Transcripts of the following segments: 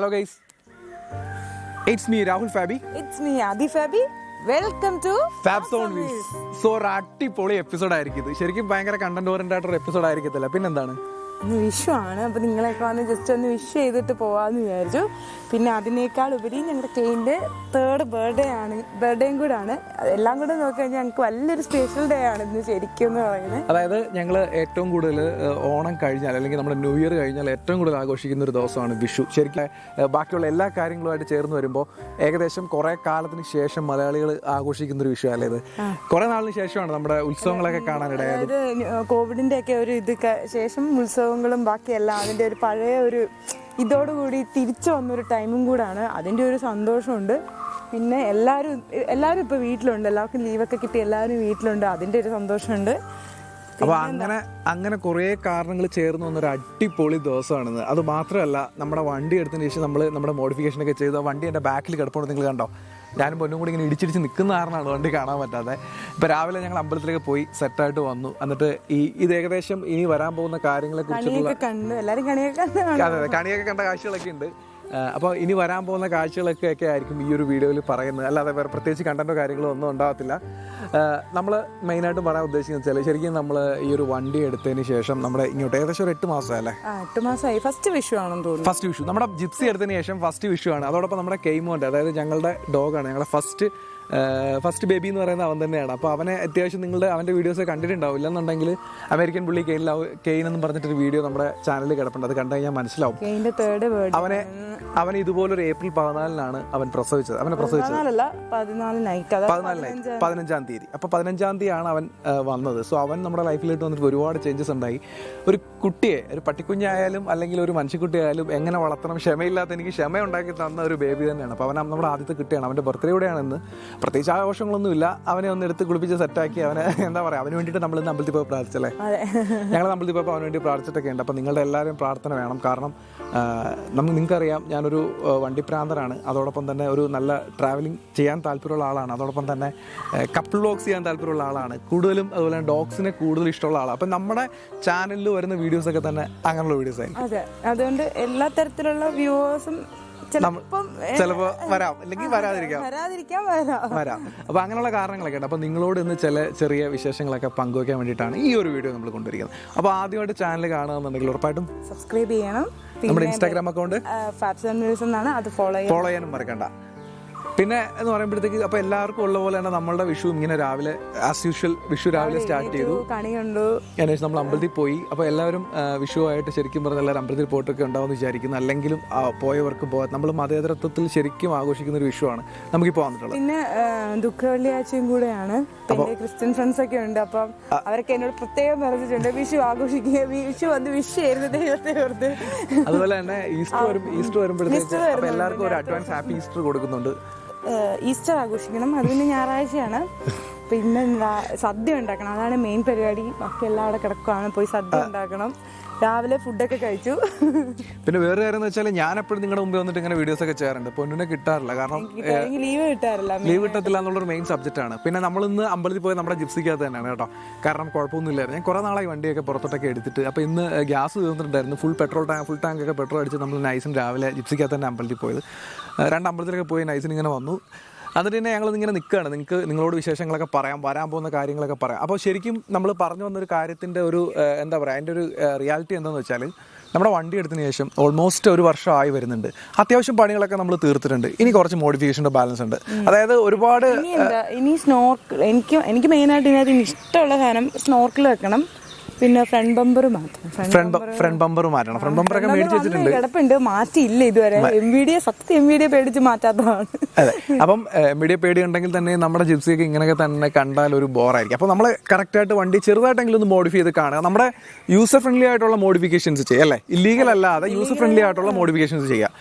Hello guys, it's me Rahul Fabi. It's me Adi Fabi. Welcome to Fabbsonwheels. So അടിപൊളി episode ആയിരിക്കും ഇത്. ശരിക്കും ഭയങ്കര കണ്ടന്റ് ഓറിയന്റഡ് ആയിട്ടുള്ള എപ്പിസോഡ് ആയിരിക്കത്തില്ല. പിന്നെന്താണ്? വിഷു ആണ്. അപ്പോൾ നിങ്ങളെയൊക്കെ വന്ന് ജസ്റ്റ് ഒന്ന് വിഷ് ചെയ്തിട്ട് പോകാമെന്ന് വിചാരിച്ചു. പിന്നെ അതിനേക്കാൾ ഉപരി ഞങ്ങളുടെ കെയിൻ്റെ 3rd ബർത്ത്ഡേയും കൂടെ ആണ്. എല്ലാം കൂടെ നോക്കി കഴിഞ്ഞാൽ ഞങ്ങൾക്ക് വലിയൊരു സ്പെഷ്യൽ ഡേ ആണ് ഇന്ന് ശരിക്കും എന്ന് പറയുന്നത്. അതായത് ഞങ്ങൾ ഏറ്റവും കൂടുതൽ ഓണം കഴിഞ്ഞാൽ അല്ലെങ്കിൽ നമ്മുടെ ന്യൂ ഇയർ കഴിഞ്ഞാൽ ഏറ്റവും കൂടുതൽ ആഘോഷിക്കുന്ന ഒരു ദിവസമാണ് വിഷു. ശരിക്കും ബാക്കിയുള്ള എല്ലാ കാര്യങ്ങളുമായിട്ട് ചേർന്ന് വരുമ്പോൾ ഏകദേശം കുറേ കാലത്തിന് ശേഷം മലയാളികൾ ആഘോഷിക്കുന്ന ഒരു വിഷു അല്ലേ ഇത്. കുറേ നാളിന് ശേഷമാണ് നമ്മുടെ ഉത്സവങ്ങളൊക്കെ കാണാനിടയായത്. കോവിഡിൻ്റെ ഒക്കെ ഒരു ഇത് ശേഷം ഉത്സവങ്ങളും ബാക്കിയെല്ലാം അതിൻ്റെ ഒരു പഴയ ഒരു ഇതോടുകൂടി തിരിച്ചു വന്നൊരു ടൈമും കൂടാണ്. അതിൻ്റെ ഒരു സന്തോഷമുണ്ട്. പിന്നെ എല്ലാവരും ഇപ്പോൾ വീട്ടിലുണ്ട്, എല്ലാവർക്കും ലീവൊക്കെ കിട്ടി എല്ലാവരും വീട്ടിലുണ്ട്, അതിൻ്റെ ഒരു സന്തോഷമുണ്ട്. അപ്പോൾ അങ്ങനെ കുറേ കാരണങ്ങൾ ചേർന്ന് വന്നൊരു അടിപൊളി ദിവസമാണിത്. അത് മാത്രമല്ല, നമ്മുടെ വണ്ടി എടുത്തതിന് ശേഷം നമ്മുടെ മോഡിഫിക്കേഷനൊക്കെ ചെയ്ത് വണ്ടി എൻ്റെ ബാക്കിൽ കിടപ്പുണ്ട്. നിങ്ങൾ കണ്ടോ, ഞാനും പൊന്നും കൂടി ഇങ്ങനെ ഇടിച്ചിടിച്ച് നിൽക്കുന്ന കാരണമാണ് വണ്ടി കാണാൻ പറ്റാതെ. ഇപ്പോൾ രാവിലെ ഞങ്ങൾ അമ്പലത്തിലേക്ക് പോയി സെറ്റായിട്ട് വന്നു. എന്നിട്ട് ഇത് ഏകദേശം ഇനി വരാൻ പോകുന്ന കാര്യങ്ങളെ കുറിച്ചുള്ള കണിയൊക്കെ കണ്ട കാഴ്ചകളൊക്കെ ഉണ്ട്. അപ്പോൾ ഇനി വരാൻ പോകുന്ന കാഴ്ചകളൊക്കെ ആയിരിക്കും ഈ ഒരു വീഡിയോയിൽ പറയുന്നത്. അല്ലാതെ വേറെ പ്രത്യേകിച്ച് കണ്ടന്റോ കാര്യങ്ങളോ ഒന്നും ഉണ്ടാകത്തില്ല. നമ്മൾ മെയിനായിട്ടും പറയാൻ ഉദ്ദേശിക്കുന്നത് വെച്ചാൽ ശരിക്കും നമ്മൾ ഈ ഒരു വണ്ടി എടുത്തതിന് ശേഷം നമ്മുടെ ഇങ്ങോട്ട് ഏകദേശം ഒരു 8 മാസമല്ലേ? 8 മാസമായി. ഫസ്റ്റ് വിഷു ആണെന്ന് തോന്നുന്നു. ഫസ്റ്റ് വിഷു നമ്മുടെ ജിപ്സി എടുത്തതിന് ശേഷം ഫസ്റ്റ് വിഷു ആണ്. അതോടൊപ്പം നമ്മുടെ കെയ്മോൻ്റെ, അതായത് ഞങ്ങളുടെ ഡോഗാണ്, ഞങ്ങളുടെ ഫസ്റ്റ് ബേബി എന്ന് പറയുന്നത് അവൻ തന്നെയാണ്. അപ്പോൾ അവനെ അത്യാവശ്യം അവൻ്റെ വീഡിയോസ് കണ്ടിട്ടുണ്ടാവില്ല എന്നുണ്ടെങ്കിൽ അമേരിക്കൻ പുള്ളി കെയിൻ എന്ന് പറഞ്ഞിട്ടൊരു വീഡിയോ നമ്മുടെ ചാനലിൽ കിടപ്പുണ്ട്. അത് കണ്ടു കഴിഞ്ഞാൽ മനസ്സിലാവും. അവൻ ഇതുപോലൊരു ഏപ്രിൽ 14-നാണ് അവൻ പ്രസവിച്ചത്. 15-ാം തീയതി. അപ്പോൾ 15-ാം തീയതിയാണ് അവൻ വന്നത്. സോ അവൻ നമ്മുടെ ലൈഫിലേക്ക് വന്നിട്ട് ഒരുപാട് ചേഞ്ചസ് ഉണ്ടായി. ഒരു കുട്ടിയെ, ഒരു പട്ടിക്കുഞ്ഞായാലും അല്ലെങ്കിൽ ഒരു മനുഷ്യക്കുട്ടിയായാലും എങ്ങനെ വളർത്തണം, ക്ഷമയില്ലാത്ത എനിക്ക് ക്ഷമ ഉണ്ടാക്കി തന്ന ഒരു ബേബി തന്നെയാണ്. അപ്പോൾ അവൻ നമ്മുടെ ആദ്യത്തെ കുട്ടിയാണ്. അവൻ്റെ ബർത്ത്ഡേ കൂടെയാണ് ഇന്ന്. പ്രത്യേകിച്ച് ആഘോഷങ്ങളൊന്നുമില്ല. അവനെ ഒന്ന് എടുത്ത് കുളിപ്പിച്ച് സെറ്റാക്കി അവനെ എന്താ പറയുക, അവന് വേണ്ടിയിട്ട് നമ്മൾ ഇന്ന് അമ്പലത്തിൽ പോയി പ്രാർത്ഥിച്ചല്ലേ. ഞങ്ങൾ അമ്പലത്തിൽ പോയപ്പോൾ അവന് വേണ്ടി പ്രാർത്ഥിച്ചിട്ടൊക്കെ ഉണ്ട്. അപ്പോൾ നിങ്ങളുടെ എല്ലാവരും പ്രാർത്ഥന വേണം. കാരണം നിങ്ങൾക്കറിയാം, ഞാനൊരു വണ്ടിപ്രാന്തനാണ്. അതോടൊപ്പം തന്നെ ഒരു നല്ല ട്രാവലിംഗ് ചെയ്യാൻ താല്പര്യമുള്ള ആളാണ്. അതോടൊപ്പം തന്നെ കപ്പിൾ വ്ലോഗ്സ് ചെയ്യാൻ താല്പര്യമുള്ള ആളാണ്. കൂടുതലും അതുപോലെ തന്നെ ഡോഗ്സിനെ കൂടുതൽ ഇഷ്ടമുള്ള ആളാണ്. അപ്പം നമ്മുടെ ചാനലിൽ വരുന്ന വീഡിയോസൊക്കെ തന്നെ അങ്ങനെയുള്ള വീഡിയോസ് ആയിരിക്കും. അതെ, അതുകൊണ്ട് എല്ലാ തരത്തിലുള്ള വ്യൂവേഴ്സും ചിലപ്പോ വരാം, അല്ലെങ്കിൽ വരാം. അപ്പൊ അങ്ങനെയുള്ള കാരണങ്ങളൊക്കെ ഉണ്ട്. അപ്പൊ നിങ്ങളോട് ഇന്ന് ചെറിയ വിശേഷങ്ങളൊക്കെ പങ്കുവയ്ക്കാൻ വേണ്ടിയിട്ടാണ് ഈ ഒരു വീഡിയോ നമ്മൾ കൊണ്ടുവരിക്കുന്നത്. അപ്പൊ ആദ്യമായിട്ട് ചാനൽ കാണുകയെന്നുണ്ടെങ്കിൽ ഉറപ്പായിട്ടും സബ്സ്ക്രൈബ് ചെയ്യണം. നമ്മുടെ ഇൻസ്റ്റാഗ്രാം അക്കൗണ്ട് Fabbsonwheels എന്നാണ്, അത് ഫോളോ ചെയ്യാനും മറക്കണ്ട. പിന്നെ എന്ന് പറയുമ്പോഴത്തേക്ക് അപ്പോൾ എല്ലാവർക്കും ഉള്ള പോലെ തന്നെ നമ്മളുടെ വിഷു ഇങ്ങനെ രാവിലെ ആസ് യൂഷ്വൽ വിഷു രാവിലെ സ്റ്റാർട്ട് ചെയ്തു. അതിനുശേഷം നമ്മൾ അമ്പലത്തിൽ പോയി. അപ്പോൾ എല്ലാവരും വിഷുവായിട്ട് ശരിക്കും പറഞ്ഞാൽ എല്ലാവരും അമ്പലത്തിൽ പോയിട്ടൊക്കെ ഉണ്ടാവുമെന്ന് വിചാരിക്കുന്നു. അല്ലെങ്കിലും പോയവർക്ക് നമ്മൾ മതേതരത്വത്തിൽ ശരിക്കും ആഘോഷിക്കുന്ന ഒരു വിഷുവാണ് നമുക്കിപ്പോൾ വന്നിട്ടുള്ളത്. പിന്നെ ദുഃഖ വെള്ളിയാഴ്ചയും കൂടെയാണ്. ക്രിസ്ത്യൻ ഫ്രണ്ട്സ് ഒക്കെ ഉണ്ട്. അപ്പം അവരൊക്കെ എന്നോട് പ്രത്യേകം പറഞ്ഞിട്ടുണ്ട് വിഷു ആഘോഷിക്കുക, വിഷു വന്ന് വിഷ് ചെയ്യുന്നത് ദൈവത്തെ ഓർത്ത്. അതുപോലെ തന്നെ ഈസ്റ്റർ വരുമ്പോഴത്തേക്ക് അപ്പോൾ എല്ലാവർക്കും ഒരു അഡ്വാൻസ് ഹാപ്പി ഈസ്റ്റർ കൊടുക്കുന്നുണ്ട്. ഈസ്റ്റർ ആഘോഷിക്കണം, അത് പിന്നെ ഞായറാഴ്ചയാണ്. പിന്നെ സദ്യ ഉണ്ടാക്കണം, അതാണ് മെയിൻ പരിപാടി. ബാക്കി എല്ലാം അവിടെ കിടക്കുകയാണ്, പോയി സദ്യ ഉണ്ടാക്കണം. രാവിലെ ഫുഡൊക്കെ കഴിച്ചു. പിന്നെ വേറെ കാര്യം എന്ന് വെച്ചാൽ ഞാൻ എപ്പോഴും നിങ്ങളുടെ മുമ്പ് വന്നിട്ട് ഇങ്ങനെ വീഡിയോസ് ഒക്കെ ചെയ്യാറുണ്ട്. പൊന്നിനെ കിട്ടാറില്ല, കാരണം ലീവ് കിട്ടത്തില്ല എന്നുള്ളൊരു മെയിൻ സബ്ജക്റ്റ് ആണ്. പിന്നെ നമ്മളിന്ന് അമ്പലത്തിൽ പോയി നമ്മുടെ ജിപ്സിക്കകത്ത് തന്നെയാണ് കേട്ടോ. കാരണം കുഴപ്പമൊന്നുമില്ലായിരുന്നു. ഞാൻ കുറേ നാളായി വണ്ടിയൊക്കെ പുറത്തോട്ടൊക്കെ എടുത്തിട്ട്. അപ്പോൾ ഇന്ന് ഗ്യാസ് തീർന്നിട്ടുണ്ടായിരുന്നു. ഫുൾ ടാങ്ക് ഒക്കെ പെട്രോൾ അടിച്ച് നമ്മൾ നൈസിന് രാവിലെ ജിപ്സിക്കകത്ത് തന്നെ അമ്പലത്തിൽ പോയത്. 2 അമ്പലത്തിലൊക്കെ പോയി നൈസിന് ഇങ്ങനെ വന്നു. എന്നിട്ട് തന്നെ ഞങ്ങളിങ്ങനെ നിൽക്കുകയാണ്. നിങ്ങളോട് വിശേഷങ്ങളൊക്കെ പറയാം, വരാൻ പോകുന്ന കാര്യങ്ങളൊക്കെ പറയാം. അപ്പോൾ ശരിക്കും നമ്മൾ പറഞ്ഞു വന്നൊരു കാര്യത്തിൻ്റെ ഒരു എന്താ പറയുക, അതിൻ്റെ ഒരു റിയാലിറ്റി എന്താണെന്ന് വെച്ചാൽ നമ്മുടെ വണ്ടി എടുത്തതിന് ശേഷം ഓൾമോസ്റ്റ് 1 വർഷമായി വരുന്നുണ്ട്. അത്യാവശ്യം പണികളൊക്കെ നമ്മൾ തീർത്തിട്ടുണ്ട്. ഇനി കുറച്ച് മോഡിഫിക്കേഷൻ്റെ ബാലൻസ് ഉണ്ട്. അതായത് ഒരുപാട് ഇനി സ്നോർക്കിൾ, എനിക്ക് മെയിനായിട്ട് ഇതിനകത്ത് ഇഷ്ടമുള്ള സാധനം സ്നോർക്കിൾ വെക്കണം. പിന്നെ ഫ്രണ്ട് ബമ്പർ മാറ്റണം. ഫ്രണ്ട് ബമ്പർ ഒക്കെ മേടിച്ച് വെച്ചിട്ടുണ്ട്, കിടപ്പുണ്ട്, മാറ്റിയില്ല ഇതുവരെ. MVD പേടിച്ച് മാറ്റാത്തതാണ്. അതെ, അപ്പം MVD പേടി ഉണ്ടെങ്കിൽ തന്നെ നമ്മുടെ ജിപ്സിയൊക്കെ ഇങ്ങനെയൊക്കെ തന്നെ കണ്ടാൽ ഒരു ബോറായിരിക്കും. അപ്പോൾ നമ്മൾ കറക്റ്റായിട്ട് വണ്ടി ചെറുതായിട്ടെങ്കിലും ഒന്ന് മോഡിഫൈ ചെയ്ത് കാണുക. നമ്മുടെ യൂസർ ഫ്രണ്ട്ലി ആയിട്ടുള്ള മോഡിഫിക്കേഷൻസ് ചെയ്യുക, അല്ലേ? ഇല്ലീഗൽ അല്ലാതെ യൂസർ ഫ്രണ്ട്ലി ആയിട്ടുള്ള മോഡിഫിക്കേഷൻസ് ചെയ്യുക.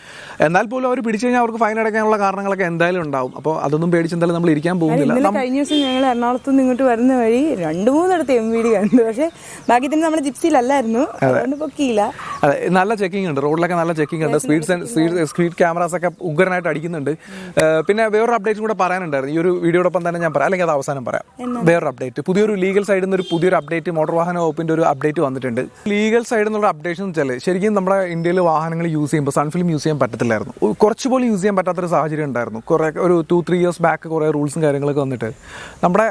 എന്നാൽ പോലും അവർ പിടിച്ചു കഴിഞ്ഞാൽ അവർക്ക് ഫൈൻ അടയ്ക്കാനുള്ള കാരണങ്ങളൊക്കെ എന്തായാലും ഉണ്ടാവും. അപ്പോൾ അതൊന്നും പേടിച്ച് എന്തായാലും നമ്മൾ ഇരിക്കാൻ പോകുന്നില്ല. കഴിഞ്ഞ ദിവസം ഞങ്ങൾ എറണാകുളത്ത് നിന്ന് ഇങ്ങോട്ട് വരുന്ന വഴി 2-3 MVD കണ്ടു. പക്ഷേ ഭാഗ്യത്തിന് നമ്മൾ ജിപ്സിയിലല്ലായിരുന്നു, അതുകൊണ്ട് പൊക്കിയില്ല. അതെ, നല്ല ചെക്കിംഗ് ഉണ്ട്, റോഡിലൊക്കെ നല്ല ചെക്കിംഗ് ഉണ്ട്, സ്പീഡ് ക്യാമറാസ് ഒക്കെ ഉഗ്രനായിട്ട് അടിക്കുന്നുണ്ട്. പിന്നെ വേറൊരു അപ്ഡേറ്റും കൂടെ പറയാനുണ്ടായിരുന്നു ഈ ഒരു വീഡിയോടൊപ്പം തന്നെ ഞാൻ പറയാം, അല്ലെങ്കിൽ അത് അവസാനം പറയാം. വേറൊരു അപ്ഡേറ്റ്, പുതിയൊരു ലീഗൽ സൈഡിൽ നിന്ന് പുതിയൊരു അപ്ഡേറ്റ്, മോട്ടോർ വാഹന വകുപ്പിന്റെ ഒരു അപ്ഡേറ്റ് വന്നിട്ടുണ്ട്. ലീഗൽ സൈഡിൽ നിന്നുള്ള അപ്ഡേഷൻ എന്ന് വെച്ചാൽ ശരിക്കും നമ്മുടെ ഇന്ത്യയിൽ വാഹനങ്ങൾ യൂസ് ചെയ്യുമ്പോൾ സൺഫിലിം യൂസ് ചെയ്യാൻ പറ്റത്തില്ലായിരുന്നു, കുറച്ച് പോലും യൂസ് ചെയ്യാൻ പറ്റാത്തൊരു സാഹചര്യം ഉണ്ടായിരുന്നു. കുറേ ഒരു 2-3 ഇയേഴ്സ് ബാക്ക് കുറേ റൂൾസും കാര്യങ്ങളൊക്കെ വന്നിട്ട് നമ്മുടെ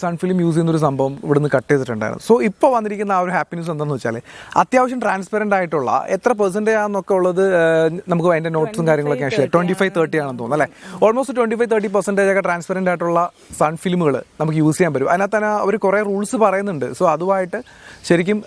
സൺഫിലിം യൂസ് ചെയ്യുന്നൊരു സംഭവം ഇവിടുന്ന് കട്ട് ചെയ്തിട്ടുണ്ടായിരുന്നു. സോ ഇപ്പോൾ വന്നിരിക്കുന്ന ആ ഒരു ഹാപ്പിനെസ് എന്താണെന്ന് വെച്ചാൽ അത്യാവശ്യം ട്രാൻസ്പെറൻ്റ് ആയിട്ടുള്ള എത്ര പെർസെൻറ്റേജ് ആണെന്നൊക്കെ ഉള്ളത് നമുക്ക് അതിൻ്റെ നോട്ട്സും കാര്യങ്ങളൊക്കെ ഞാൻ ഷെയർ 25-30 ആണെന്ന് തോന്നുന്നു അല്ലേ. ഓൾമോസ്റ്റ് 25-30% ഒക്കെ ട്രാൻസ്പെറൻ്റ് ആയിട്ടുള്ള സൺ ഫിലിമുകൾ നമുക്ക് യൂസ് ചെയ്യാൻ പറ്റും. അതിനകത്ത് തന്നെ അവർ കുറേ റൂൾസ് പറയുന്നുണ്ട്. സോ അതുമായിട്ട് ശരിക്കും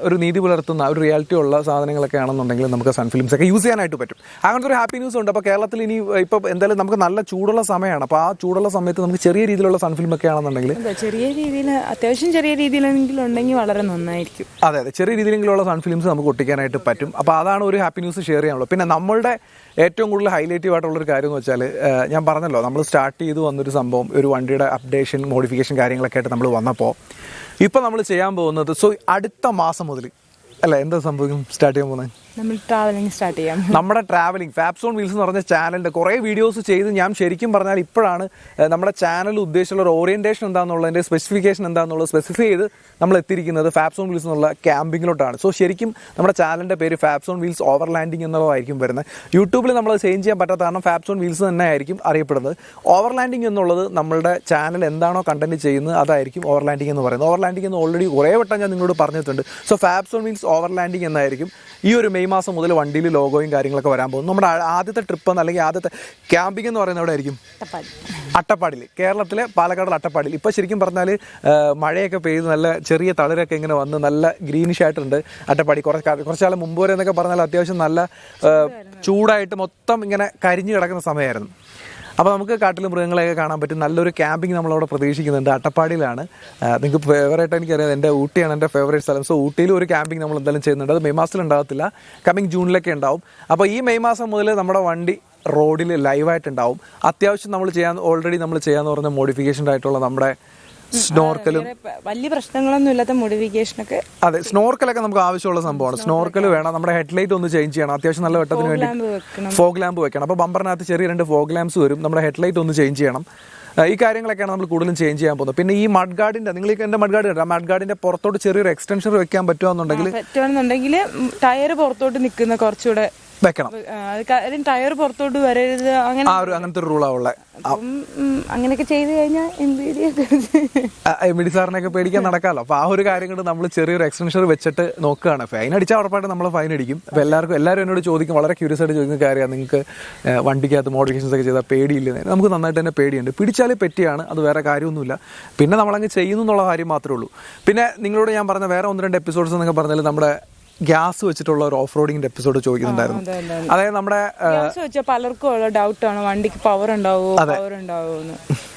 ഒരു നീതി പുലർത്തുന്ന ഒരു റിയാലിറ്റി ഉള്ള സാധനങ്ങളൊക്കെ ആണെന്നുണ്ടെങ്കിൽ നമുക്ക് സൺ ഫിലിംസ് ഒക്കെ യൂസ് ചെയ്യാനായിട്ട് പറ്റും. അങ്ങനത്തെ ഒരു ഹാപ്പി ന്യൂസ് ഉണ്ട്. അപ്പോൾ കേരളത്തിൽ ഇനി ഇപ്പോൾ എന്തായാലും നമുക്ക് നല്ല ചൂടുള്ള സമയമാണ്. അപ്പോൾ ആ ചൂടുള്ള സമയത്ത് നമുക്ക് ചെറിയ രീതിയിലുള്ള സൺ ഫിലിം ഒക്കെ ആണെന്നുണ്ടെങ്കിൽ ചെറിയ രീതിയിൽ, അത്യാവശ്യം ചെറിയ രീതിയിലെങ്കിലും ഉണ്ടെങ്കിൽ വളരെ നന്നായിരിക്കും. അതെ, ചെറിയ രീതിയിലെങ്കിലുള്ള സൺ ഫിലിംസ് നമുക്ക് ഒട്ടിക്കാനായിട്ട് പറ്റും. അപ്പോൾ അതാണ് ഒരു ഹാപ്പി ന്യൂസ് ഷെയർ ചെയ്യാനുള്ളത്. പിന്നെ നമ്മളുടെ ഏറ്റവും കൂടുതൽ ഹൈലൈറ്റീവ് ആയിട്ടുള്ളൊരു കാര്യം എന്ന് വെച്ചാൽ ഞാൻ പറഞ്ഞല്ലോ, നമ്മൾ സ്റ്റാർട്ട് ചെയ്ത് വന്നൊരു സംഭവം, ഒരു വണ്ടിയുടെ അപ്ഡേഷൻ, മോഡിഫിക്കേഷൻ കാര്യങ്ങളൊക്കെ ആയിട്ട് നമ്മൾ വന്നപ്പോൾ ഇപ്പോൾ നമ്മൾ ചെയ്യാൻ പോകുന്നത്, സോ അടുത്ത മാസം മുതൽ അല്ല എന്താ സംഭവം സ്റ്റാർട്ട് ചെയ്യാൻ പോകുന്നത്, നമ്മൾ ട്രാവലിംഗ് സ്റ്റാർട്ട് ചെയ്യാം. നമ്മുടെ ട്രാവലിംഗ് ഫാബ്സോൺ വീൽസ് എന്ന് പറഞ്ഞ ചാനലിൻ്റെ കുറേ വീഡിയോസ് ചെയ്ത് ഞാൻ ശരിക്കും പറഞ്ഞാൽ ഇപ്പോഴാണ് നമ്മുടെ ചാനൽ ഉദ്ദേശിച്ചുള്ള ഒരു ഓറിയൻറ്റേഷൻ എന്താണെന്നുള്ളതിൻ്റെ സ്പെസിഫിക്കേഷൻ എന്താണെന്നുള്ളത് സ്പെസിഫൈ ചെയ്ത് നമ്മൾ എത്തിയിരിക്കുന്നത് ഫാബ്സോൺ വീൽസ് എന്നുള്ള ക്യാമ്പിങ്ങിലോട്ടാണ്. സോ ശരിക്കും നമ്മുടെ ചാനലിൻ്റെ പേര് ഫാബ്സോൺ വീൽസ് ഓവർലാൻഡിങ് എന്നുള്ളതായിരിക്കും വരുന്നത്. യൂട്യൂബിൽ നമ്മൾ ചേഞ്ച് ചെയ്യാൻ പറ്റാത്ത കാരണം ഫാബ്സോൺ വീൽസ് തന്നെ ആയിരിക്കും അറിയപ്പെടുന്നത്. ഓവർലാൻഡിങ് എന്നുള്ളത് നമ്മളുടെ ചാനൽ എന്താണോ കണ്ടന്റ് ചെയ്യുന്നത് അതായിരിക്കും ഓവർലാൻഡിങ് എന്ന് പറയുന്നത്. ഓവർലാൻഡിങ് എന്ന് ഓൾറെഡി കുറേ വട്ടം ഞാൻ നിങ്ങളോട് പറഞ്ഞിട്ടുണ്ട്. സോ ഫാബ്സോൺ വീൽസ് ഓവർലാൻഡിങ് എന്നായിരിക്കും ഈ ഒരു മെയ് മാസം മുതൽ വണ്ടിയിൽ ലോഗോയും കാര്യങ്ങളൊക്കെ വരാൻ പോകും. നമ്മുടെ ആദ്യത്തെ ട്രിപ്പ് അല്ലെങ്കിൽ ആദ്യത്തെ ക്യാമ്പിംഗ് എന്ന് പറയുന്നത് എവിടെ ആയിരിക്കും? അട്ടപ്പാടിയിൽ, കേരളത്തിലെ പാലക്കാട് അട്ടപ്പാടിയിൽ. ഇപ്പോൾ ശരിക്കും പറഞ്ഞാൽ മഴയൊക്കെ പെയ്ത് നല്ല ചെറിയ തളിരൊക്കെ ഇങ്ങനെ വന്ന് നല്ല ഗ്രീനിഷ് ആയിട്ടുണ്ട് അട്ടപ്പാടി. കുറച്ചാൾ മുമ്പ് വരെ എന്നൊക്കെ പറഞ്ഞാൽ അത്യാവശ്യം നല്ല ചൂടായിട്ട് മൊത്തം ഇങ്ങനെ കരിഞ്ഞു കിടക്കുന്ന സമയമായിരുന്നു. അപ്പോൾ നമുക്ക് കാട്ടിൽ മൃഗങ്ങളെയൊക്കെ കാണാൻ പറ്റും. നല്ലൊരു ക്യാമ്പിംഗ് നമ്മളവിടെ പ്രതീക്ഷിക്കുന്നുണ്ട്. അട്ടപ്പാടിയിലാണ്. നിങ്ങൾക്ക് ഫേവറേറ്റ് എനിക്കറിയാം, എൻ്റെ ഊട്ടിയാണ് എൻ്റെ ഫേവറേറ്റ് സ്ഥലം. സോ ഊട്ടിയിൽ ഒരു ക്യാമ്പിംഗ് നമ്മൾ എന്തായാലും ചെയ്യുന്നുണ്ട്. അത് മെയ് മാസത്തിൽ ഉണ്ടാകത്തില്ല, കമ്മിങ് ജൂണിലൊക്കെ ഉണ്ടാവും. അപ്പോൾ ഈ മെയ് മാസം മുതൽ നമ്മുടെ വണ്ടി റോഡിൽ ലൈവായിട്ടുണ്ടാവും. അത്യാവശ്യം ഓൾറെഡി നമ്മൾ ചെയ്യാന്ന് പറഞ്ഞ മോഡിഫിക്കേഷൻ ആയിട്ടുള്ള നമ്മുടെ സ്നോർക്കലും വലിയ പ്രശ്നങ്ങളൊന്നും ഇല്ലാത്ത മോഡിഫിക്കേഷനൊക്കെ. അതെ, സ്നോർക്കലൊക്കെ നമുക്ക് ആവശ്യമുള്ള സംഭവമാണ്. സ്നോർക്കൽ വേണം, നമ്മുടെ ഹെഡ്ലൈറ്റ് ഒന്ന് ചേഞ്ച് ചെയ്യണം, അത്യാവശ്യം നല്ല വെട്ടത്തിന് വേണ്ടി ഫോഗ് ലാമ്പ് വെക്കണം. അപ്പോൾ ബമ്പറിനകത്ത് ചെറിയ 2 ഫോഗ് ലാംപ്സ് വരും, നമ്മുടെ ഹെഡ്ലൈറ്റ് ഒന്ന് ചേഞ്ച് ചെയ്യണം. ഈ കാര്യങ്ങളൊക്കെയാണ് നമ്മൾ കൂടുതലും ചേഞ്ച് ചെയ്യാൻ പോകുന്നത്. പിന്നെ ഈ മഡ് ഗാർഡിന്റെ, നിങ്ങൾ എൻ്റെ മഡ് ഗാർഡ് ആ മഡ് ഗാർഡിന്റെ പുറത്തോട്ട് ചെറിയൊരു എക്സ്റ്റൻഷൻ വെക്കാൻ പറ്റുവാണെന്നുണ്ടെങ്കിൽ ടയർ പുറത്തോട്ട് നിൽക്കുന്ന കുറച്ചുകൂടെ വെക്കണം. ടയർ പുറത്തോട്ട് വരരുത്, അങ്ങനത്തെ ഒരു റൂളാ ഉള്ളത്. അങ്ങനെയൊക്കെ ചെയ്ത് കഴിഞ്ഞാൽ എം ഡി സാറിനൊക്കെ പേടിക്കാൻ നടക്കാമല്ലോ. അപ്പോൾ ആ ഒരു കാര്യം കൊണ്ട് നമ്മൾ ചെറിയൊരു എക്സ്റ്റൻഷൻ വെച്ചിട്ട് നോക്കുകയാണ്. ഫൈൻ അടിച്ചാൽ ഉറപ്പായിട്ട് നമ്മൾ ഫൈൻ അടിക്കും. അപ്പോൾ എല്ലാവരും എന്നോട് ചോദിക്കും, വളരെ ക്യൂരിയസ് ആയിട്ട് ചോദിക്കുന്ന കാര്യമാണ്, നിങ്ങൾക്ക് വണ്ടിക്കകത്ത് മോഡിഫിക്കേഷൻസ് ഒക്കെ ചെയ്താൽ പേടിയില്ലെന്ന്. നമുക്ക് നന്നായിട്ട് തന്നെ പേടിയുണ്ട്. പിടിച്ചാൽ പെറ്റിയാണ്, അത് വേറെ കാര്യമൊന്നുമില്ല. പിന്നെ നമ്മളങ്ങ് ചെയ്യുന്നു എന്നുള്ള കാര്യം മാത്രമേ ഉള്ളൂ. പിന്നെ നിങ്ങളോട് ഞാൻ പറഞ്ഞ വേറെ 1-2 എപ്പിസോഡ്സ് എന്നൊക്കെ പറഞ്ഞാൽ നമ്മുടെ ഗ്യാസ് വെച്ചിട്ടുള്ള ഒരു ഓഫ് റോഡിങ്ങിന്റെ എപ്പിസോഡ് ചോദിക്കുന്നുണ്ടായിരുന്നു. അതായത് നമ്മുടെ പലർക്കും ഉള്ള ഡൗട്ടാണ്, വണ്ടിക്ക് പവർ ഉണ്ടാവുമോ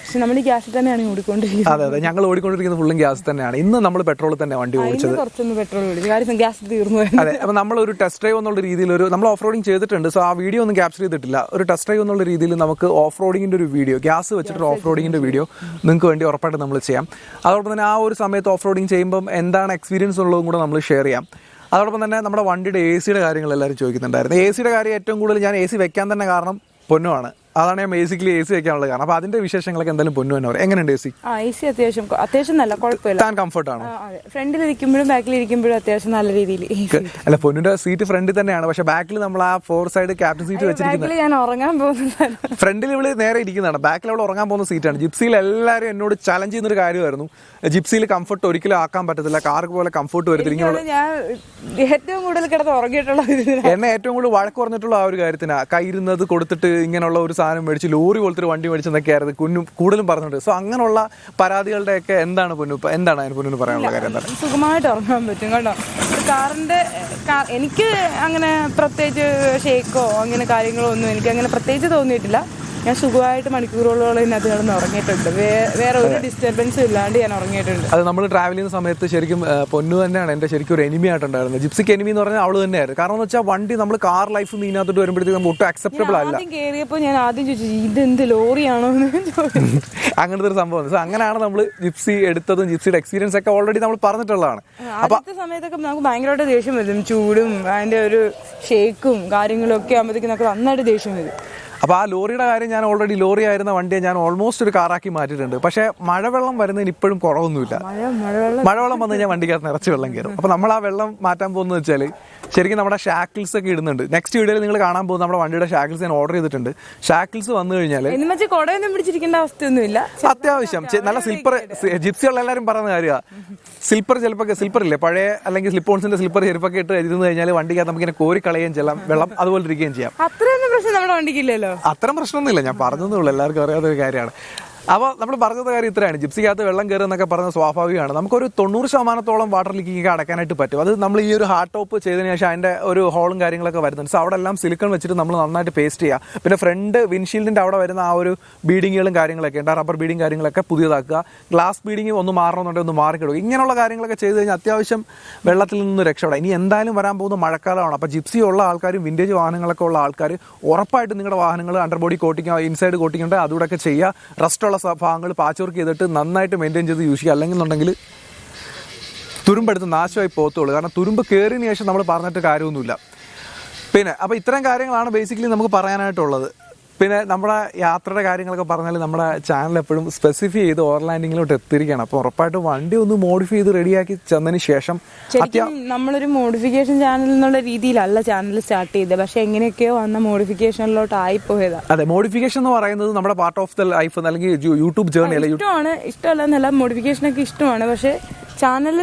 പക്ഷെ നമ്മൾ ഗ്യാസിൽ തന്നെയാണ് ഓടിക്കൊണ്ടിരിക്കുന്നത്. അതെ, ഞങ്ങൾ ഓടിക്കൊണ്ടിരിക്കുന്നത് ഫുള്ളും ഗ്യാസ് തന്നെയാണ്. ഇന്ന് നമ്മൾ പെട്രോൾ തന്നെ വണ്ടി ഓടിച്ചത്, കുറച്ചൊന്ന് പെട്രോൾ ഓടിച്ചു, ഗ്യാസ് തീർന്നു. അതെ, അപ്പോൾ നമ്മളൊരു ടെസ്റ്റ് ഡ്രൈവ് എന്നുള്ള രീതിയിൽ നമ്മൾ ഓഫ് റോഡിങ് ചെയ്തിട്ടുണ്ട്. സോ ആ വീഡിയോ ഒന്നും ക്യാപ്ചർ ചെയ്തിട്ടില്ല. ഒരു ടെസ്റ്റ് ഡ്രൈവ് എന്നുള്ള രീതിയിൽ നമുക്ക് ഓഫ് റോഡിങ്ങിന്റെ ഒരു വീഡിയോ, ഗ്യാസ് വെച്ചിട്ട് ഓഫ് റോഡിങ്ങിന്റെ വീഡിയോ നിങ്ങൾക്ക് വേണ്ടി ഉറപ്പായിട്ട് നമ്മൾ ചെയ്യാം. അതോടൊപ്പം തന്നെ ആ ഒരു സമയത്ത് ഓഫ് റോഡിങ് ചെയ്യുമ്പോൾ എന്താണ് എക്സ്പീരിയൻസ് ഉള്ളതും കൂടെ നമ്മൾ ഷെയർ ചെയ്യാം. അതോടൊപ്പം തന്നെ നമ്മുടെ വണ്ടിയുടെ AC യുടെ കാര്യങ്ങൾ എല്ലാവരും ചോദിക്കുന്നുണ്ടായിരുന്നു. AC യുടെ കാര്യം ഏറ്റവും കൂടുതൽ ഞാൻ AC വെക്കാൻ തന്നെ കാരണം പൊന്നുമാണ്. അതാണ് ഞാൻ ബേസിക്കലി AC വെക്കാനുള്ള കാരണം. അപ്പോൾ അതിന്റെ വിശേഷങ്ങളൊക്കെ എന്തായാലും പൊന്നു തന്നെ പറയും. എങ്ങനെയുണ്ട് AC? AC അത്യാവശ്യം നല്ല കുഴപ്പമില്ല. താൻ കംഫർട്ടാണ്? ഫ്രണ്ടിലിരിക്കുമ്പോഴും ബാക്കിലിരിക്കുമ്പോഴും അത്യാവശ്യം നല്ല രീതിയിൽ. അല്ല, പൊന്നിന്റെ സീറ്റ് ഫ്രണ്ടിൽ തന്നെയാണ്, പക്ഷെ ബാക്കിൽ നമ്മൾ ആ 4 സൈഡ് ക്യാപ്റ്റൻ സീറ്റ് വെച്ചിരിക്കുന്നത്. ഞാൻ ഉറങ്ങാൻ പോകുന്നത് ഫ്രണ്ടിൽ ഇവള് നേരെ ഇരിക്കുന്നതാണ്, ബാക്കിൽ അവൾ ഉറങ്ങാൻ പോകുന്ന സീറ്റാണ്. ജിപ്സിയിൽ എല്ലാവരും എന്നോട് ചലഞ്ച് ചെയ്യുന്നൊരു കാര്യമായിരുന്നു, ജിപ്സിയിൽ കംഫർട്ട് ഒരിക്കലും ആക്കാൻ പറ്റത്തില്ല, കാർക്ക് പോലെ കംഫർട്ട് വരത്തില്ല. ഞാൻ ഏറ്റവും കൂടുതൽ കിടന്ന് ഉറങ്ങിയിട്ടുള്ള എന്നെ ഏറ്റവും കൂടുതൽ വഴക്ക് പറഞ്ഞിട്ടുള്ള ആ ഒരു കാര്യത്തിനാണ്. കയ്യിരുന്നത് കൊടുത്തിട്ട് ഇങ്ങനെയുള്ള ഒരു സാധനം മേടിച്ച് ലോറി പോലത്തെ ഒരു വണ്ടി മേടിച്ചെന്നൊക്കെയായിരുന്നു കൂടുതലും പറഞ്ഞിട്ടുണ്ട്. സോ അങ്ങനെയുള്ള പരാതികളുടെയൊക്കെ എന്താണ് അതിന് പൊന്നിന് പറയാനുള്ള കാര്യം? എന്താണ്? സുഖമായിട്ട് ഉറങ്ങാൻ പറ്റും കേട്ടോ. കാറിന്റെ എനിക്ക് അങ്ങനെ പ്രത്യേകിച്ച് ഷേക്കോ അങ്ങനെ കാര്യങ്ങളോ ഒന്നും എനിക്ക് അങ്ങനെ പ്രത്യേകിച്ച് തോന്നിയിട്ടില്ല. ഞാൻ സുഖമായിട്ട് മണിക്കൂറുകളോളം ഇതിനകത്ത് കിടന്ന് ഉറങ്ങിയിട്ടുണ്ട്. വേറെ ഒരു ഡിസ്റ്റർബൻസും ഇല്ലാണ്ട് ഞാൻ ഉറങ്ങിയിട്ടുണ്ട്. അത് നമ്മൾ ട്രാവൽ ചെയ്യുന്ന സമയത്ത് ശരിക്കും പൊന്നു തന്നെയാണ് എൻ്റെ ശരിക്കും ഒരു എനിമി ആയിട്ടുണ്ടായിരുന്നത്. ജിപ്സിക്ക് എനിമി എന്ന് പറഞ്ഞാൽ അവള് തന്നെയായിരുന്നു. കാരണം എന്ന് വെച്ചാൽ വണ്ടി നമ്മൾ കാർ ലൈഫ് ഇതിനകത്തോട്ട് വരുമ്പോഴത്തേക്ക് നമ്മൾ ഒട്ടും അക്സെപ്റ്റബിൾ അല്ല. ആദ്യം കയറിയപ്പോൾ ഞാൻ ആദ്യം ചോദിച്ചു ഇതെന്ത് ലോറിയാണോ എന്ന്. അങ്ങനത്തെ ഒരു സംഭവം. സോ അങ്ങനെയാണ് നമ്മൾ ജിപ്സി എടുത്തതും ജിപ്സിയുടെ എക്സ്പീരിയൻസ് ഒക്കെ ഓൾറെഡി നമ്മൾ പറഞ്ഞിട്ടുള്ളതാണ്. ആദ്യത്തെ സമയത്തൊക്കെ നമുക്ക് ഭയങ്കരമായിട്ട് ദേഷ്യം വരും. ചൂടും അതിന്റെ ഒരു ഷേക്കും കാര്യങ്ങളും ഒക്കെ ആകുമ്പോഴത്തേക്കും നമുക്ക് നന്നായിട്ട് ദേഷ്യം വരും. അപ്പോൾ ആ ലോറിയുടെ കാര്യം ഞാൻ ഓൾറെഡി ലോറി ആയിരുന്ന വണ്ടിയെ ഞാൻ ഓൾമോസ്റ്റ് ഒരു കാറാക്കി മാറ്റിയിട്ടുണ്ട്. പക്ഷേ മഴവെള്ളം വരുന്നതിന് ഇപ്പോഴും കുറവൊന്നുമില്ല. മഴവെള്ളം വന്നു കഴിഞ്ഞാൽ വണ്ടിക്കകത്ത് നിറച്ച് വെള്ളം കയറും. അപ്പോൾ നമ്മൾ ആ വെള്ളം മാറ്റാൻ പോകുന്നത് വെച്ചാൽ ശരിക്കും നമ്മുടെ ഷാക്കിൾസ് ഒക്കെ ഇടുന്നുണ്ട്. നെക്സ്റ്റ് വീഡിയോയിൽ നിങ്ങൾ കാണാൻ പോകുന്നത് നമ്മുടെ വണ്ടിയുടെ ഷാക്കിൾസ് ഞാൻ ഓർഡർ ചെയ്തിട്ടുണ്ട്. ഷാക്കിൾസ് വന്നു കഴിഞ്ഞാൽ കുടയൊന്നും പിടിച്ചിരിക്കേണ്ട അവസ്ഥയൊന്നുമില്ല. അത്യാവശ്യം നല്ല സ്ലിപ്പർ ജിപ്സിയുള്ള എല്ലാവരും പറയുന്ന കാര്യമാണ്. സ്ലിപ്പർ ഇല്ലേ പഴയ അല്ലെങ്കിൽ സ്ലിപ്പോൺസിന്റെ സ്ലിപ്പർ ചെരുപ്പൊക്കെ ഇട്ട് ഇരുന്ന് കഴിഞ്ഞാൽ വണ്ടിക്കകത്ത് നമുക്ക് ഇങ്ങനെ കോരി കളയുകയും ചെയ്യാം, വെള്ളം അതുപോലെ ഇരിക്കുകയും ചെയ്യാം. അത്രയൊന്നും പ്രശ്നം നമ്മുടെ വണ്ടിക്കില്ലല്ലോ. അത്തരം പ്രശ്നമൊന്നുമില്ല, ഞാൻ പറഞ്ഞതേ ഉള്ളൂ, എല്ലാവർക്കും അറിയാത്തൊരു കാര്യമാണ്. അപ്പോൾ നമ്മൾ പറഞ്ഞത് കാര്യം ഇത്രയാണ്. ജിപ്സിക്കകത്ത് വെള്ളം കയറുക എന്നൊക്കെ പറഞ്ഞത് സ്വാഭാവികമാണ്. നമുക്കൊരു 90% വാട്ടർ ലീക്കിംഗ് അടയ്ക്കാനായിട്ട് പറ്റും. അത് നമ്മൾ ഈ ഒരു ഹാർഡ് ടോപ്പ് ചെയ്തതിന് ശേഷം അതിൻ്റെ ഒരു ഹോളും കാര്യങ്ങളൊക്കെ വരുന്നുണ്ട്. സോ അവിടെ എല്ലാം സിലിക്കൺ വെച്ചിട്ട് നമ്മൾ നന്നായിട്ട് പേസ്റ്റ് ചെയ്യുക. പിന്നെ ഫ്രണ്ട് വിൻഷീൽഡിൻ്റെ അവിടെ വരുന്ന ആ ഒരു ബീഡിങ്ങുകളും കാര്യങ്ങളൊക്കെ ഉണ്ട്, റബ്ബർ ബീഡിങ് കാര്യങ്ങളൊക്കെ പുതിയതാക്കുക. ഗ്ലാസ് ബീഡിങ് ഒന്ന് മാറണമെന്നുണ്ടെങ്കിൽ ഒന്ന് മാറിക്കിടുക. ഇങ്ങനെയുള്ള കാര്യങ്ങളൊക്കെ ചെയ്ത് കഴിഞ്ഞാൽ അത്യാവശ്യം വെള്ളത്തിൽ നിന്ന് രക്ഷപ്പെടാം. ഇനി എന്തായാലും വരാൻ പോകുന്ന മഴക്കാലമാണ്. അപ്പോൾ ജിപ്സി ഉള്ള ആൾക്കാരും വിൻറ്റേജ് വാഹനങ്ങളൊക്കെ ഉള്ള ആൾക്കാർ ഉറപ്പായിട്ട് നിങ്ങളുടെ വാഹനങ്ങൾ അണ്ടർബോഡി കോട്ടിങ് ഇൻസൈഡ് കോട്ടിങ് ഉണ്ട് അതുകൂടെയൊക്കെ ചെയ്യുക. റെസ്റ്റുള്ള ഭാഗങ്ങൾ പാച്ച് വർക്ക് ചെയ്തിട്ട് നന്നായിട്ട് മെയിൻറ്റെയിൻ ചെയ്ത് യൂസ് ചെയ്യുക. അല്ലെങ്കിൽ എന്നുണ്ടെങ്കിൽ തുരുമ്പെടുത്ത് നാശമായി പോകത്തുള്ളൂ. കാരണം തുരുമ്പ് കയറിയതിന് ശേഷം നമ്മൾ പറഞ്ഞിട്ട് കാര്യമൊന്നുമില്ല. പിന്നെ അപ്പോൾ ഇത്തരം കാര്യങ്ങളാണ് ബേസിക്കലി നമുക്ക് പറയാനായിട്ടുള്ളത്. പിന്നെ നമ്മുടെ യാത്രയുടെ കാര്യങ്ങളൊക്കെ പറഞ്ഞാൽ നമ്മുടെ ചാനൽ എപ്പോഴും സ്പെസിഫൈ ചെയ്ത് ഓവർലാൻഡിങ്ങിലോട്ട് എത്തിയിരിക്കുകയാണ്. അപ്പോൾ ഉറപ്പായിട്ടും വണ്ടി ഒന്ന് മോഡിഫൈ ചെയ്ത് റെഡിയാക്കി ചെന്നതിന് ശേഷം നമ്മളൊരു മോഡിഫിക്കേഷൻ ചാനൽ എന്നുള്ള രീതിയിലല്ല ചാനൽ സ്റ്റാർട്ട് ചെയ്തത്. പക്ഷെ എങ്ങനെയൊക്കെയോ വന്ന മോഡിഫിക്കേഷനിലോട്ട് ആയിപ്പോയതാണ്. അതെ, മോഡിഫിക്കേഷൻ എന്ന് പറയുന്നത് നമ്മുടെ പാർട്ട് ഓഫ് ദ ലൈഫ് അല്ലെങ്കിൽ യൂട്യൂബ് ജേർണി അല്ല. ഇഷ്ടമല്ല എന്നല്ല, മോഡിഫിക്കേഷനൊക്കെ ഇഷ്ടമാണ്. പക്ഷെ ചാനൽ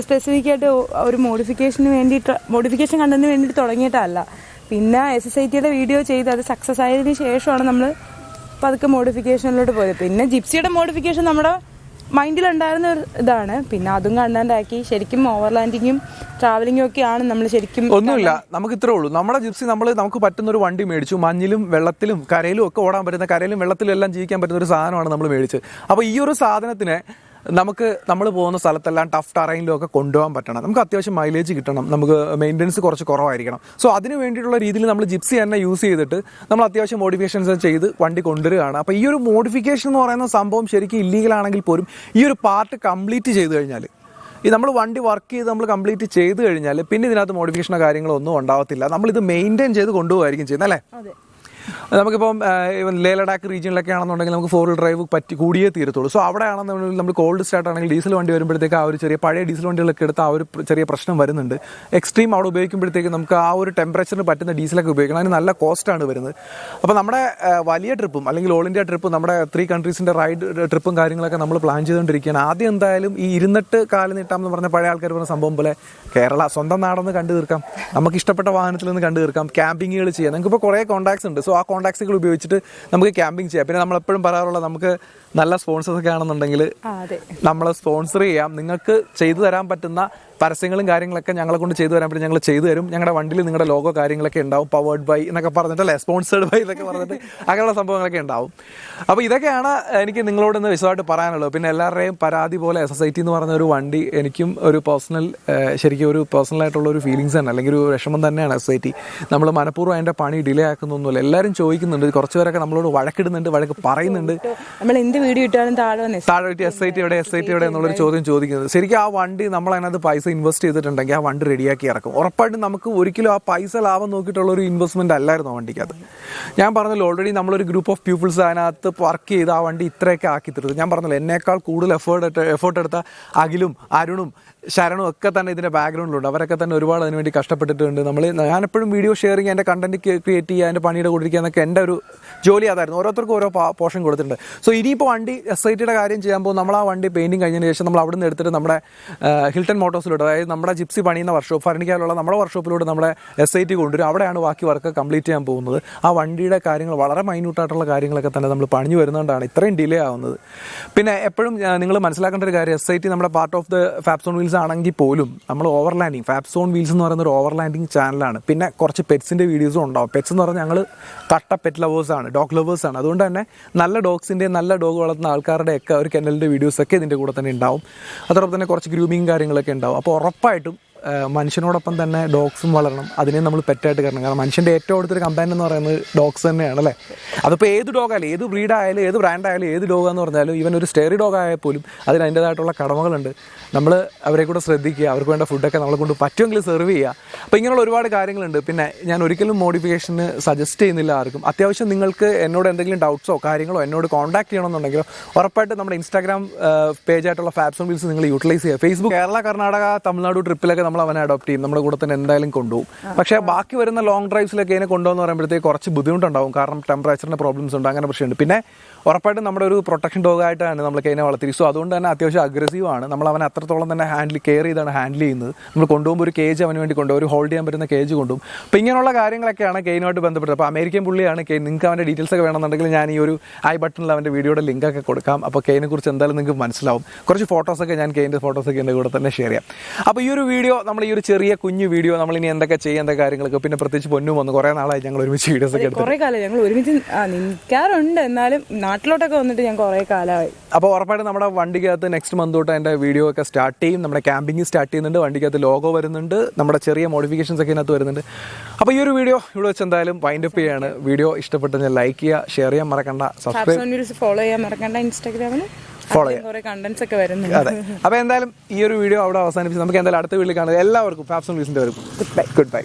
സ്പെസിഫിക് ആയിട്ട് ഒരു മോഡിഫിക്കേഷൻ കണ്ടതിന് വേണ്ടിയിട്ട് തുടങ്ങിയിട്ടല്ല. പിന്നെ SSITയുടെ വീഡിയോ ചെയ്ത് അത് സക്സസ് ആയതിനു ശേഷമാണ് നമ്മൾ പതുക്കെ മോഡിഫിക്കേഷനിലോട്ട് പോയത്. പിന്നെ ജിപ്സിയുടെ മോഡിഫിക്കേഷൻ നമ്മുടെ മൈൻഡിലുണ്ടായിരുന്ന ഒരു ഇതാണ്. പിന്നെ അതും കണ്ടാണ്ടാക്കി ശരിക്കും ഓവർലാൻഡിങ്ങും ട്രാവലിങ്ങും ഒക്കെയാണ് നമ്മൾ ശരിക്കും. ഒന്നുമില്ല, നമുക്ക് ഇത്രേ ഉള്ളൂ. നമ്മുടെ ജിപ്സി നമുക്ക് പറ്റുന്ന ഒരു വണ്ടി മേടിച്ചു. മഞ്ഞിലും വെള്ളത്തിലും കരയിലും ഒക്കെ ഓടാൻ പറ്റുന്ന, കരയിലും വെള്ളത്തിലും എല്ലാം ജീവിക്കാൻ പറ്റുന്ന ഒരു സാധനമാണ് നമ്മൾ മേടിച്ചത്. അപ്പോൾ ഈ ഒരു സാധനത്തിനെ നമ്മൾ പോകുന്ന സ്ഥലത്തെല്ലാം ടഫ് ടെറൈനിലും ഒക്കെ കൊണ്ടുപോകാൻ പറ്റണം. നമുക്ക് അത്യാവശ്യം മൈലേജ് കിട്ടണം, നമുക്ക് മെയിൻ്റനൻസ് കുറച്ച് കുറവായിരിക്കണം. സോ അതിന് വേണ്ടിയിട്ടുള്ള രീതിയിൽ നമ്മൾ ജിപ്സി തന്നെ യൂസ് ചെയ്തിട്ട് നമ്മൾ അത്യാവശ്യം മോഡിഫിക്കേഷൻസ് ചെയ്ത് വണ്ടി കൊണ്ടുവരികയാണ്. അപ്പോൾ ഈ ഒരു മോഡിഫിക്കേഷൻ എന്ന് പറയുന്ന സംഭവം ശരിക്കും ഇല്ലീഗലാണെങ്കിൽ പോലും ഈ ഒരു പാർട്ട് കംപ്ലീറ്റ് ചെയ്ത് കഴിഞ്ഞാൽ, ഈ നമ്മൾ വണ്ടി വർക്ക് ചെയ്ത് നമ്മൾ കംപ്ലീറ്റ് ചെയ്ത് കഴിഞ്ഞാൽ പിന്നെ ഇതിനകത്ത് മോഡിഫിക്കേഷനോ കാര്യങ്ങളോ ഒന്നും ഉണ്ടാവത്തില്ല. നമ്മളിത് മെയിൻറ്റെയിൻ ചെയ്ത് കൊണ്ടുപോകായിരിക്കും ചെയ്യുന്നത്, അല്ലേ? നമുക്കിപ്പം ലേ ലഡാക്ക് റീജിയനിലൊക്കെ ആണെന്നുണ്ടെങ്കിൽ നമുക്ക് 4 വീൽ ഡ്രൈവ് കൂടിയേ തീരത്തുള്ളൂ. സോ അവിടെ ആണെന്നുണ്ടെങ്കിൽ നമ്മൾ കോൾഡ് സ്റ്റാർട്ട് ആണെങ്കിൽ ഡീസൽ വണ്ടി വരുമ്പോഴത്തേക്ക് ആ ഒരു ചെറിയ പഴയ ഡീസൽ വണ്ടികളൊക്കെ എടുത്ത് ആ ഒരു ചെറിയ പ്രശ്നം വരുന്നുണ്ട്. എക്സ്ട്രീം അവിടെ ഉപയോഗിക്കുമ്പോഴത്തേക്ക് നമുക്ക് ആ ഒരു ടെമ്പറേച്ചറിന് പറ്റുന്ന ഡീസലൊക്കെ ഉപയോഗിക്കണം. അതിന് നല്ല കോസ്റ്റാണ് വരുന്നത്. അപ്പോൾ നമ്മുടെ വലിയ ട്രിപ്പും അല്ലെങ്കിൽ ഓൾ ഇന്ത്യ ട്രിപ്പും നമ്മുടെ 3 കൺട്രീസിൻ്റെ റൈഡ് ട്രിപ്പും കാര്യങ്ങളൊക്കെ നമ്മൾ പ്ലാൻ ചെയ്തുകൊണ്ടിരിക്കുകയാണ്. ആദ്യം എന്തായാലും ഈ ഇരുന്നിട്ട് കാല് നീട്ടാമെന്ന് പറഞ്ഞ പഴയ ആൾക്കാർ പറഞ്ഞ സംഭവം പോലെ കേരള സ്വന്തം നാടൊന്ന് കണ്ടു തീർക്കാം, നമുക്ക് ഇഷ്ടപ്പെട്ട വാഹനത്തിൽ നിന്ന് കണ്ടു തീർക്കാം, ക്യാമ്പിങ്ങുകൾ ചെയ്യാം. നമുക്കിപ്പോൾ കുറേ കോൺടാക്ട്സ് ഉണ്ട്. സോ ആ കോൺടാക്ട്സുകൾ ഉപയോഗിച്ചിട്ട് നമുക്ക് ക്യാമ്പിങ് ചെയ്യാം. പിന്നെ നമ്മളെപ്പോഴും പറയാറുള്ള നമുക്ക് നല്ല സ്പോൺസേഴ്സ് ഒക്കെ ആണെന്നുണ്ടെങ്കിൽ നമ്മളെ സ്പോൺസർ ചെയ്യാം. നിങ്ങൾക്ക് ചെയ്തു തരാൻ പറ്റുന്ന പരസ്യങ്ങളും കാര്യങ്ങളൊക്കെ ഞങ്ങളെ കൊണ്ട് ചെയ്തു തരാൻ പറ്റും, ഞങ്ങൾ ചെയ്തു തരും. ഞങ്ങളുടെ വണ്ടിയിൽ നിങ്ങളുടെ ലോഗോ കാര്യങ്ങളൊക്കെ ഉണ്ടാവും, പവേർഡ് ബൈ എന്നൊക്കെ പറഞ്ഞിട്ടല്ലേ, സ്പോൺസേർഡ് ബൈ എന്നൊക്കെ പറഞ്ഞിട്ട് അങ്ങനെയുള്ള സംഭവങ്ങളൊക്കെ ഉണ്ടാവും. അപ്പോൾ ഇതൊക്കെയാണ് എനിക്ക് നിങ്ങളോടൊന്ന് വിശദമായിട്ട് പറയാനുള്ളത്. പിന്നെ എല്ലാവരുടെയും പരാതി പോലെ SSIT എന്ന് പറഞ്ഞ ഒരു വണ്ടി എനിക്കും ഒരു ശരിക്കും ഒരു പേഴ്സണലായിട്ടുള്ള ഒരു ഫീലിങ്സ് തന്നെ, അല്ലെങ്കിൽ ഒരു വിഷമം തന്നെയാണ്. SSIT നമ്മൾ മനഃപൂർവ്വം അതിൻ്റെ പണി ഡിലേ ആക്കുന്നൊന്നുമില്ല. എല്ലാവരും ചോദിക്കുന്നുണ്ട്, കുറച്ച് പേരൊക്കെ നമ്മളോട് വഴക്കിടുന്നുണ്ട്, വഴക്ക് പറയുന്നുണ്ട്. നമ്മൾ എന്ത് വീഡിയോ ഇട്ടാലും താഴെ SSIT എവിടെ എന്നുള്ളൊരു ചോദ്യം ചോദിക്കുന്നത്. ശരിക്കും ആ വണ്ടി നമ്മൾ അതിനകത്ത് പൈസ ഇൻവെസ്റ്റ് ചെയ്തിട്ടുണ്ടെങ്കിൽ ആ വണ്ടി റെഡിയാക്കി ഇറക്കും. ഉറപ്പായിട്ടും നമുക്ക് ഒരിക്കലും ആ പൈസ ലാഭം നോക്കിയിട്ടുള്ള ഒരു ഇൻവെസ്റ്റ്മെന്റ് അല്ലായിരുന്നു ആ വണ്ടിക്കകത്ത്. ഞാൻ പറഞ്ഞല്ലോ, ഓൾറെഡി നമ്മളൊരു ഗ്രൂപ്പ് ഓഫ് പീപ്പിൾസ് അതിനകത്ത് വർക്ക് ചെയ്ത് ആ വണ്ടി ഇത്രയൊക്കെ ആക്കി തീർത്ത്. ഞാൻ പറഞ്ഞല്ലോ, എന്നേക്കാൾ കൂടുതൽ എഫേർട്ട് എടുത്ത അഖിലും അരുണും ശരണും ഒക്കെ തന്നെ ഇതിൻ്റെ ബാക്ക്ഗ്രൗണ്ടിലുണ്ട്. അവരൊക്കെ തന്നെ ഒരുപാട് അതിനുവേണ്ടി കഷ്ടപ്പെട്ടിട്ടുണ്ട്. ഞാനെപ്പോഴും വീഡിയോ ഷെയറിങ്, എൻ്റെ കണ്ടന്റ് ക്രിയേറ്റ് ചെയ്യുക, എൻ്റെ പണിയുടെ കൊടുക്കുക എന്നൊക്കെ എൻ്റെ ഒരു ജോലി അതായിരുന്നു. ഓരോരുത്തർക്കും ഓരോ പോർഷൻ കൊടുത്തിട്ടുണ്ട്. സോ ഇനിയിപ്പോൾ വണ്ടി SSITയുടെ കാര്യം ചെയ്യാൻ പോകും. നമ്മൾ ആ വണ്ടി പെയിൻറ്റിങ് കഴിഞ്ഞതിന് ശേഷം നമ്മൾ അവിടെ നിന്ന് എടുത്തിട്ട് നമ്മുടെ ഹിൽട്ടൺ മോട്ടോഴ്സിലോട്ട്, അതായത് നമ്മുടെ ജിപ്സി പണിയുന്ന വർക്ക്ഷോപ്പ് ഫർണിക്കാലുള്ള നമ്മുടെ വർക്ക്ഷോപ്പിലൂടെ നമ്മുടെ SSIT കൊണ്ടുവരും. അവിടെയാണ് ബാക്കി വർക്ക് കംപ്ലീറ്റ് ചെയ്യാൻ പോകുന്നത്. ആ വണ്ടിയുടെ കാര്യങ്ങൾ വളരെ മൈന്യൂട്ടായിട്ടുള്ള കാര്യങ്ങളൊക്കെ തന്നെ നമ്മൾ പണിഞ്ഞു വരുന്നതുകൊണ്ടാണ് ഇത്രയും ഡിലേ ആവുന്നത്. പിന്നെ എപ്പോഴും നിങ്ങൾ മനസ്സിലാക്കേണ്ട ഒരു കാര്യം, SSIT നമ്മുടെ പാർട്ട് ഓഫ് ദ ഫാബ്സോൺ വീൽസ് ആണെങ്കിൽ പോലും നമ്മൾ ഓവർലാൻഡിങ് ഫാബ്സോൺ വീൽസ് എന്ന് പറയുന്ന ഒരു ഓവർലാൻഡിങ് ചാനലാണ്. പിന്നെ കുറച്ച് പെറ്റ്സിൻ്റെ വീഡിയോസും ഉണ്ടാവും. പെറ്റ്സ് എന്ന് പറഞ്ഞാൽ ഞങ്ങൾ കട്ട പെറ്റ് ലവേഴ്സാണ്, ഡോഗ് ലവേഴ്സാണ്. അതുകൊണ്ട് തന്നെ നല്ല ഡോഗ്സിൻ്റെ നല്ല ഡോഗ് വളർത്തുന്ന ആൾക്കാരുടെയൊക്കെ ഒരു കെന്നലിൻ്റെ വീഡിയോസൊക്കെ ഇതിൻ്റെ കൂടെ തന്നെ ഉണ്ടാവും. അതോടൊപ്പം തന്നെ കുറച്ച് ഗ്രൂമിങ് കാര്യങ്ങളൊക്കെ ഉണ്ടാവും. അപ്പോൾ ഉറപ്പായിട്ടും മനുഷ്യനോടൊപ്പം തന്നെ ഡോഗ്സും വളരണം, അതിനെ നമ്മൾ പെറ്റായിട്ട് കാരണം. കാരണം മനുഷ്യൻ്റെ ഏറ്റവും അടുത്തൊരു കമ്പാനിയൻ എന്ന് പറയുന്നത് ഡോഗ്സ് തന്നെയാണ് അല്ലേ. അതിപ്പോൾ ഏത് ഡോഗായാലും, ഏത് ബ്രീഡായാലും, ഏത് ബ്രാൻഡായാലും, ഏത് ഡോഗാന്ന് പറഞ്ഞാലും, ഈവൻ ഒരു സ്റ്റേറി ഡോഗായാൽ പോലും അതിന് അതിൻ്റേതായിട്ടുള്ള കടമകളുണ്ട്. നമ്മൾ അവരെ കൂടെ ശ്രദ്ധിക്കുക, അവർക്ക് വേണ്ട ഫുഡൊക്കെ നമ്മളെ കൊണ്ട് പറ്റുമെങ്കിൽ സെർവ് ചെയ്യുക. അപ്പോൾ ഇങ്ങനെയുള്ള ഒരുപാട് കാര്യങ്ങളുണ്ട്. പിന്നെ ഞാൻ ഒരിക്കലും മോഡിഫിക്കേഷന് സജസ്റ്റ് ചെയ്യുന്നില്ല ആർക്കും. അത്യാവശ്യം നിങ്ങൾക്ക് എന്നോട് എന്തെങ്കിലും ഡൗട്ട്സോ കാര്യങ്ങളോ എന്നോട് കോൺടാക്ട് ചെയ്യണമെന്നുണ്ടെങ്കിലോ ഉറപ്പായിട്ട് നമ്മുടെ ഇൻസ്റ്റാഗ്രാം പേജായിട്ടുള്ള ഫാബ്സോൺ വീൽസ് നിങ്ങൾ യൂട്ടിലൈസ് ചെയ്യുക. ഫേസ്ബുക്ക്, കേരള, കർണാടക, തമിഴ്നാട് ട്രിപ്പിലൊക്കെ നമ്മൾ അവനെ അഡോപ്റ്റ് ചെയ്യും, നമ്മുടെ കൂടെ തന്നെ എന്തായാലും കൊണ്ടുപോകും. പക്ഷേ ബാക്കി വരുന്ന ലോങ് ഡ്രൈവ്സിലൊക്കെ ഇതിനെ കൊണ്ടുപോകുന്ന പറയുമ്പോഴത്തേക്ക് കുറച്ച് ബുദ്ധിമുട്ടുണ്ടാവും. കാരണം ടെമ്പറേച്ചറിൻ്റെ പ്രോബ്ലംസ് ഉണ്ട്, അങ്ങനെ പ്രശ്നമുണ്ട്. പിന്നെ ഉറപ്പായിട്ടും നമ്മുടെ ഒരു പ്രൊട്ടക്ഷൻ ഡോഗായിട്ടാണ് നമ്മൾ അതിനെ വളർത്തി. സോ അതുകൊണ്ട് തന്നെ അത്യാവശ്യം അഗ്രസീവാണ്. നമ്മൾ അവനെ അത്രത്തോളം തന്നെ കെയർ ചെയ്താണ് ഹാൻഡിൽ ചെയ്യുന്നത്. നമ്മൾ കൊണ്ടുപോകുമ്പോൾ ഒരു കേജ് അവന് വേണ്ടി കൊണ്ടുപോകും, ഒരു ഹോൾഡ് ചെയ്യാൻ പറ്റുന്ന കേജ് കൊണ്ടുപോകും. അപ്പോൾ ഇങ്ങനെയുള്ള കാര്യങ്ങളൊക്കെയാണ് കെയിനുമായിട്ട് ബന്ധപ്പെട്ടത്. അപ്പോൾ അമേരിക്കൻ പുള്ളിയാണ് കെയിൻ. നിങ്ങൾക്ക് അവൻ്റെ ഡീറ്റെയിൽസ് ഒക്കെ വേണമെന്നുണ്ടെങ്കിൽ ഞാൻ ഈ ഒരു ഐ ബട്ടണിൽ അവൻ്റെ വീഡിയോയുടെ ലിങ്കൊക്കെ കൊടുക്കാം. അപ്പോൾ കെയിനെ കുറിച്ച് എന്തായാലും നിങ്ങൾക്ക് മനസ്സിലാവും. കുറച്ച് ഫോട്ടോസൊക്കെ ഞാൻ കെയിൻ്റെ ഫോട്ടോസൊക്കെ എൻ്റെ കൂടെ തന്നെ ഷെയർ ചെയ്യാം. അപ്പോൾ ഈ ഒരു വീഡിയോ, നമ്മൾ ഈ ഒരു ചെറിയ കുഞ്ഞു വീഡിയോ, നമ്മളിനി എന്തൊക്കെ ചെയ്യാൻ എന്തൊക്കെ കാര്യങ്ങളൊക്കെ, പിന്നെ പ്രത്യേകിച്ച് പൊന്നും വന്നു കുറേ നാളായി ഞങ്ങൾ ഒരുമിച്ച് വീഡിയോസ് ഒക്കെ എടുത്തു. കുറേ കാലം ഞങ്ങൾ ഒരുമിച്ച് നിൽക്കാറുണ്ട്, എന്നാലും നാട്ടിലോട്ടൊക്കെ വന്നിട്ട് ഞാൻ കുറേ കാലമായി. അപ്പോൾ ഉറപ്പായിട്ടും നമ്മുടെ വണ്ടിക്കകത്ത് നെക്സ്റ്റ് മന്ത് തൊട്ട് അതിൻ്റെ വീഡിയോ ഒക്കെ സ്റ്റാർട്ട് ചെയ്യും. നമ്മുടെ ക്യാമ്പിംഗ് സ്റ്റാർട്ട് ചെയ്യുന്നുണ്ട്, വണ്ടിക്കകത്ത് ലോഗോ വരുന്നുണ്ട്, നമ്മുടെ ചെറിയ മോഡിഫിക്കേഷൻസ് ഒക്കെ ഇതിനകത്ത് വരുന്നുണ്ട്. അപ്പോൾ ഈ ഒരു വീഡിയോ ഇവിടെ വെച്ച് എന്തായാലും വൈൻഡ് അപ്പ് ചെയ്യാണ്. വീഡിയോ ഇഷ്ടപ്പെട്ടെങ്കിൽ ലൈക്ക് ചെയ്യുക, ഷെയർ ചെയ്യാൻ മറക്കണ്ട, സബ്സ്ക്രൈബ് ഫോളോ ചെയ്യാൻ മറക്കണ്ട, ഇൻസ്റ്റാഗ്രാമിൽ ഫോളോ ചെയ്യാം. കുറേ കണ്ടന്റ്സ് ഒക്കെ വരുന്നുണ്ട്. അതെ. അപ്പോൾ എന്തായാലും ഈ ഒരു വീഡിയോ അവിടെ അവസാനിപ്പിച്ച് നമുക്ക് എന്തായാലും അടുത്ത വീട്ടിൽ കാണുക. എല്ലാവർക്കും ഫാബ്സോൺ വീൽസിൻ്റെ ഗുഡ് ബൈ.